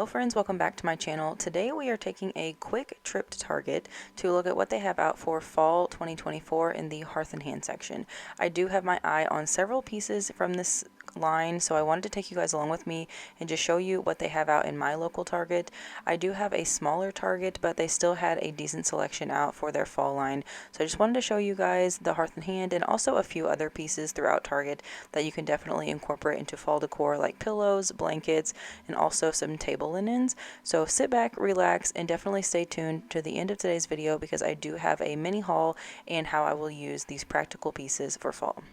Hello friends, welcome back to my channel. Today we are taking a quick trip to Target to look at what they have out for fall 2024 in the Hearth and Hand section. I do have my eye on several pieces from this line, so I wanted to take you guys along with me and just show you what they have out in my local Target. I do have a smaller Target, but they still had a decent selection out for their fall line, so I just wanted to show you guys the Hearth and Hand and also a few other pieces throughout Target that you can definitely incorporate into fall decor, like pillows, blankets, and also some table linens. So sit back, relax, and definitely stay tuned to the end of today's video because I do have a mini haul and how I will use these practical pieces for fall.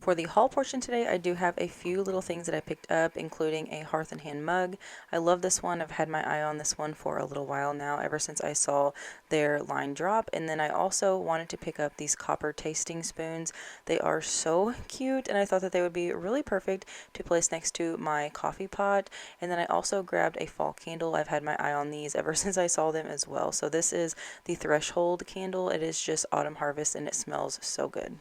For the haul portion today, I do have a few little things that I picked up, including a Hearth and Hand mug. I love this one. I've had my eye on this one for a little while now, ever since I saw their line drop. And then I also wanted to pick up these copper tasting spoons. They are so cute, and I thought that they would be really perfect to place next to my coffee pot. And then I also grabbed a fall candle. I've had my eye on these ever since I saw them as well. So this is the Threshold candle. It is just autumn harvest, and it smells so good.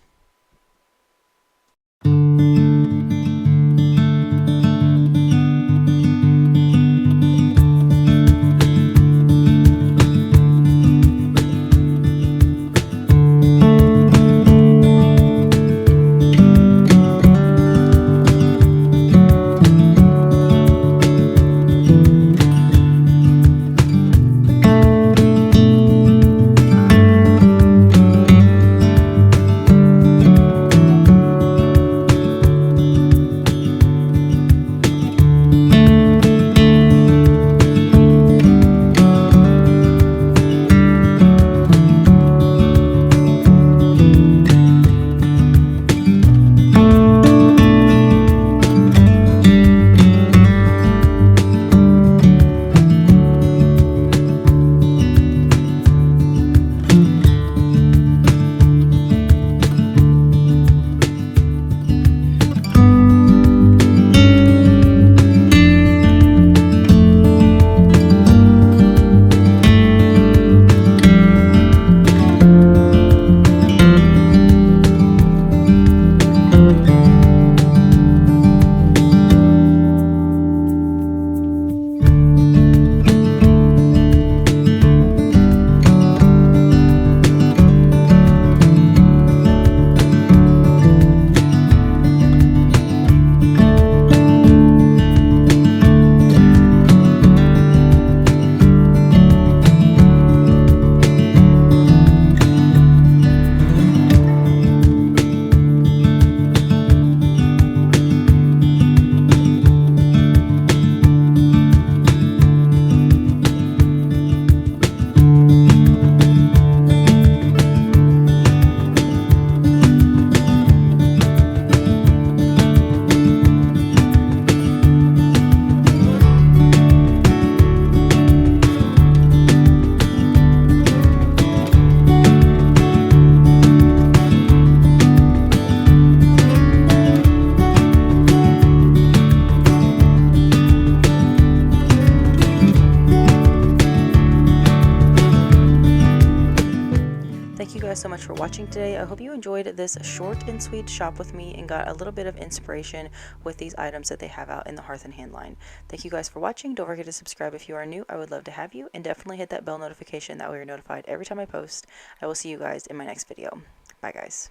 guys so much for watching today. I hope you enjoyed this short and sweet shop with me and got a little bit of inspiration with these items that they have out in the Hearth and Hand line. Thank you guys for watching. Don't forget to subscribe if you are new. I would love to have you, and definitely hit that bell notification that way you're notified every time I post. I will see you guys in my next video. Bye guys.